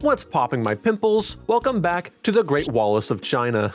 What's popping my pimples? Welcome back to the Great Wallace of China.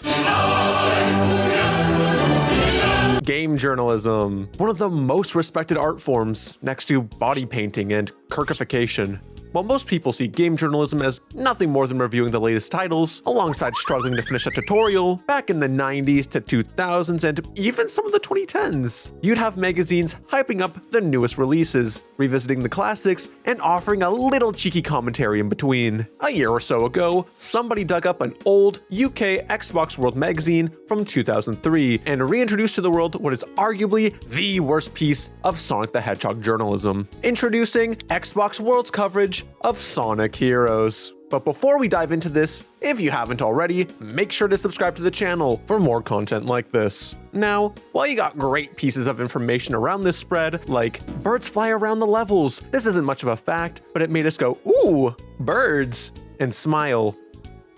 Game journalism, one of the most respected art forms next to body painting and Kirkification. While most people see game journalism as nothing more than reviewing the latest titles, alongside struggling to finish a tutorial, back in the 90s to 2000s and even some of the 2010s, you'd have magazines hyping up the newest releases, revisiting the classics, and offering a little cheeky commentary in between. A year or so ago, somebody dug up an old UK Xbox World magazine from 2003 and reintroduced to the world what is arguably the worst piece of Sonic the Hedgehog journalism. Introducing Xbox World's coverage of Sonic Heroes. But before we dive into this, if you haven't already, make sure to subscribe to the channel for more content like this. Now, while you got great pieces of information around this spread, like birds fly around the levels, this isn't much of a fact, but it made us go, ooh, birds, and smile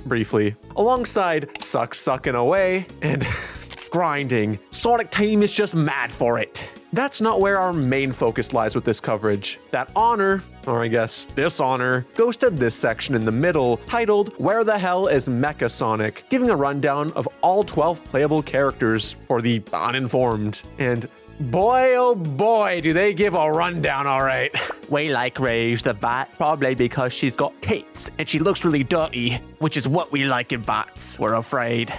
briefly. Alongside sucking away and grinding, Sonic Team is just mad for it. That's not where our main focus lies with this coverage. That honor, or I guess dishonor, goes to this section in the middle, titled Where the Hell is Mecha Sonic, giving a rundown of all 12 playable characters for the uninformed. And boy, oh boy, do they give a rundown, all right. We like Rouge the Bat, probably because she's got tits and she looks really dirty, which is what we like in bats, we're afraid.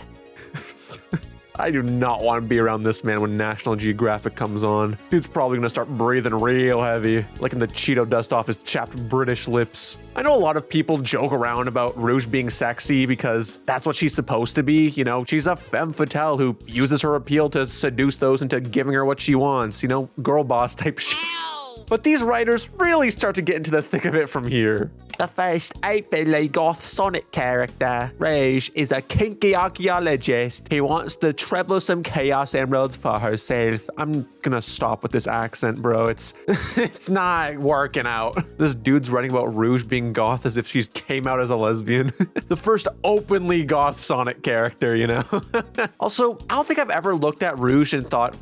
I do not want to be around this man when National Geographic comes on. Dude's probably gonna start breathing real heavy, like in the Cheeto dust off his chapped British lips. I know a lot of people joke around about Rouge being sexy because that's what she's supposed to be. You know, she's a femme fatale who uses her appeal to seduce those into giving her what she wants. You know, girl boss type shit. But these writers really start to get into the thick of it from here. The first outfitly goth Sonic character, Rouge, is a kinky archaeologist who wants the troublesome Chaos Emeralds for herself. I'm gonna stop with this accent, bro. It's not working out. This dude's writing about Rouge being goth as if she came out as a lesbian. The first openly goth Sonic character, you know? Also, I don't think I've ever looked at Rouge and thought,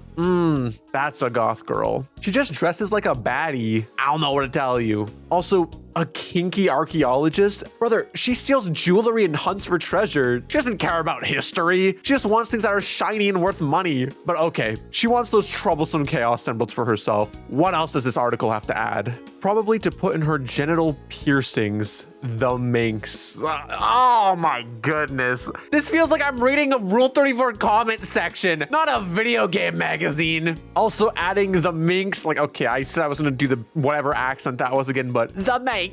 that's a goth girl. She just dresses like a baddie. I don't know what to tell you. Also, a kinky archaeologist? Brother, she steals jewelry and hunts for treasure. She doesn't care about history. She just wants things that are shiny and worth money. But okay, she wants those troublesome Chaos Emeralds for herself. What else does this article have to add? Probably to put in her genital piercings, the minx. Oh my goodness. This feels like I'm reading a Rule 34 comment section, not a video game magazine. Also adding the minx, like, okay, I said I was gonna do the whatever accent that was again, but the minx.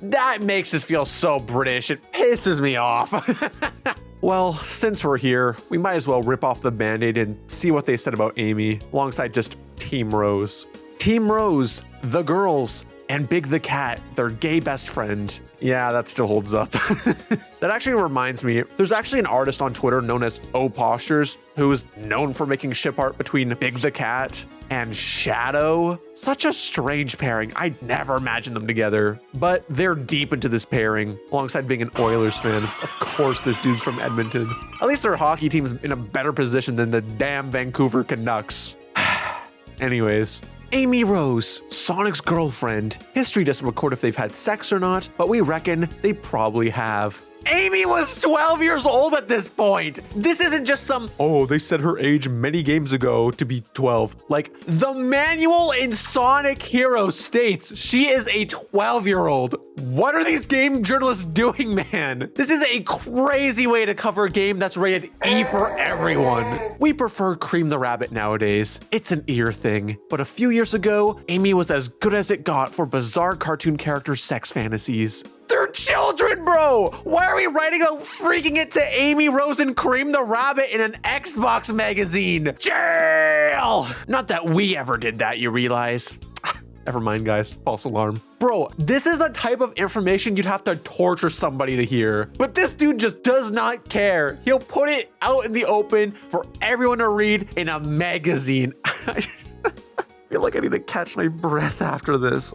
That makes this feel so British. It pisses me off. Well, since we're here, we might as well rip off the band-aid and see what they said about Amy, alongside just Team Rose. Team Rose, the girls, and Big the cat, their gay best friend. Yeah, that still holds up. That actually reminds me, there's actually an artist on Twitter known as O Postures who is known for making ship art between Big the cat and Shadow. Such a strange pairing. I'd never imagined them together, but they're deep into this pairing, alongside being an Oilers fan. Of course, this dude's from Edmonton. At least their hockey team's in a better position than the damn Vancouver Canucks. Anyways, Amy Rose, Sonic's girlfriend. History doesn't record if they've had sex or not, but we reckon they probably have. Amy was 12 years old at this point. This isn't just some, oh, they said her age many games ago to be 12. Like, the manual in Sonic Heroes states she is a 12-year-old. What are these game journalists doing, man? This is a crazy way to cover a game that's rated E for everyone. We prefer Cream the Rabbit nowadays. It's an ear thing. But a few years ago, Amy was as good as it got for bizarre cartoon character sex fantasies. They're children, bro! Why are we writing about freaking it to Amy Rose and Cream the Rabbit in an Xbox magazine? Jail! Not that we ever did that, you realize. Never mind, guys. False alarm. Bro, this is the type of information you'd have to torture somebody to hear. But this dude just does not care. He'll put it out in the open for everyone to read in a magazine. I feel like I need to catch my breath after this.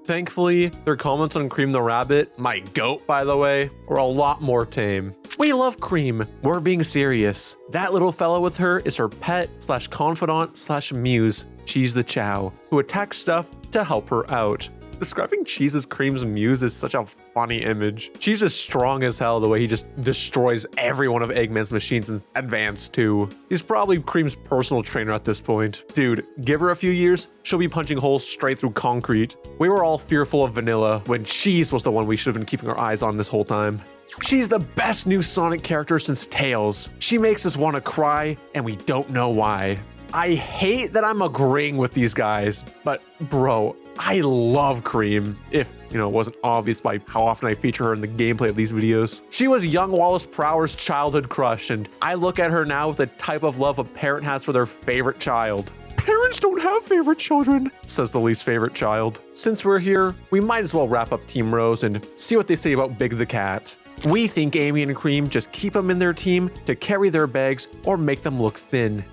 Thankfully, their comments on Cream the Rabbit, my goat by the way, were a lot more tame. We love Cream. We're being serious. That little fella with her is her pet / confidant / muse. She's the Chow, who attacks stuff to help her out. Describing Cheese as Cream's muse is such a funny image. Cheese is strong as hell the way he just destroys every one of Eggman's machines in Advance 2. He's probably Cream's personal trainer at this point. Dude, give her a few years, she'll be punching holes straight through concrete. We were all fearful of Vanilla when Cheese was the one we should have been keeping our eyes on this whole time. She's the best new Sonic character since Tails. She makes us want to cry, and we don't know why. I hate that I'm agreeing with these guys, but bro, I love Cream, if, it wasn't obvious by how often I feature her in the gameplay of these videos. She was young Wallace Prower's childhood crush, and I look at her now with the type of love a parent has for their favorite child. Parents don't have favorite children, says the least favorite child. Since we're here, we might as well wrap up Team Rose and see what they say about Big the Cat. We think Amy and Cream just keep them in their team to carry their bags or make them look thin.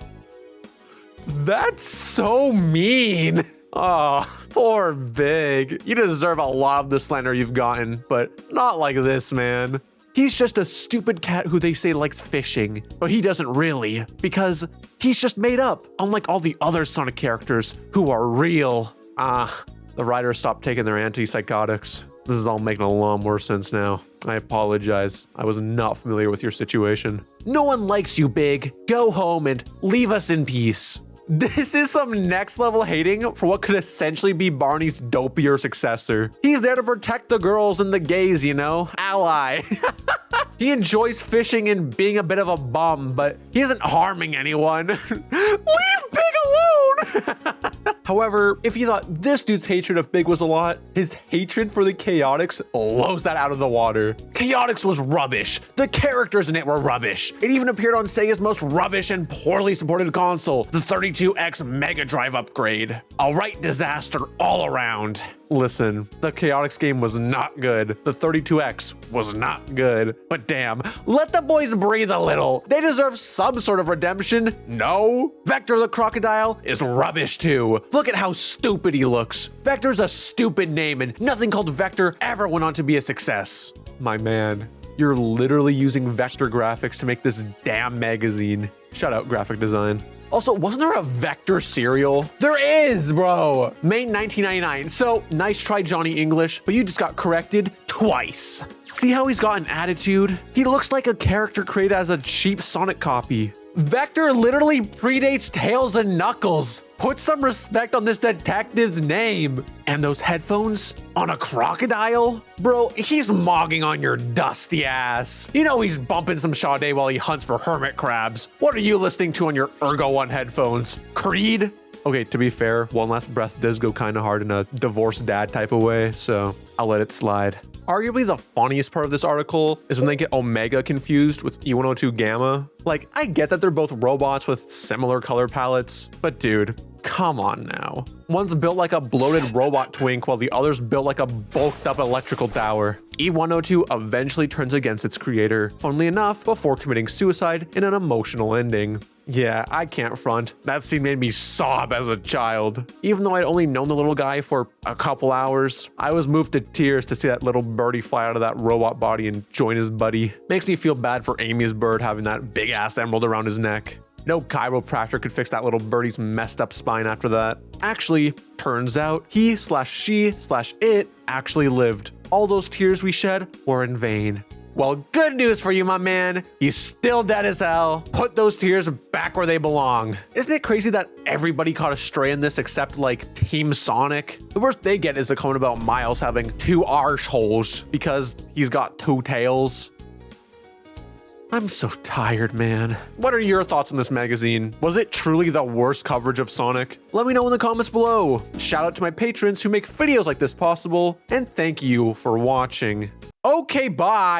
That's so mean. Oh, poor Big. You deserve a lot of the slander you've gotten, but not like this, man. He's just a stupid cat who they say likes fishing, but he doesn't really, because he's just made up, unlike all the other Sonic characters who are real. The writers stopped taking their antipsychotics. This is all making a lot more sense now. I apologize. I was not familiar with your situation. No one likes you, Big. Go home and leave us in peace. This is some next level hating for what could essentially be Barney's dopier successor. He's there to protect the girls and the gays, ally. He enjoys fishing and being a bit of a bum, but he isn't harming anyone. Leave Big alone! However, if you thought this dude's hatred of Big was a lot, his hatred for the Chaotix blows that out of the water. Chaotix was rubbish. The characters in it were rubbish. It even appeared on Sega's most rubbish and poorly supported console, the 32X Mega Drive upgrade. A right disaster all around. Listen, the Chaotix game was not good. The 32X was not good. But damn, let the boys breathe a little. They deserve some sort of redemption. No. Vector the Crocodile is rubbish too. Look at how stupid he looks. Vector's a stupid name and nothing called Vector ever went on to be a success. My man, you're literally using Vector graphics to make this damn magazine. Shout out graphic design. Also, wasn't there a Vector cereal? There is, bro. May 1999. So nice try, Johnny English, but you just got corrected twice. See how he's got an attitude? He looks like a character created as a cheap Sonic copy. Vector literally predates Tails and Knuckles. Put some respect on this detective's name. And those headphones on a crocodile? Bro, he's mogging on your dusty ass. He's bumping some Sade while he hunts for hermit crabs. What are you listening to on your Ergo One headphones? Creed? Okay, to be fair, One Last Breath does go kind of hard in a divorced dad type of way, so I'll let it slide. Arguably the funniest part of this article is when they get Omega confused with E102 Gamma. Like, I get that they're both robots with similar color palettes, but dude, come on now. One's built like a bloated robot twink while the other's built like a bulked up electrical tower. E102 eventually turns against its creator, funnily enough, before committing suicide in an emotional ending. Yeah, I can't front. That scene made me sob as a child. Even though I'd only known the little guy for a couple hours, I was moved to tears to see that little birdie fly out of that robot body and join his buddy. Makes me feel bad for Amy's bird having that big ass emerald around his neck. No chiropractor could fix that little birdie's messed up spine after that. Actually, turns out he/she/it actually lived. All those tears we shed were in vain. Well, good news for you, my man. He's still dead as hell. Put those tears back where they belong. Isn't it crazy that everybody caught a stray in this except like Team Sonic? The worst they get is the comment about Miles having 2 arse holes because he's got 2 tails. I'm so tired, man. What are your thoughts on this magazine? Was it truly the worst coverage of Sonic? Let me know in the comments below. Shout out to my patrons who make videos like this possible, and thank you for watching. Okay, bye.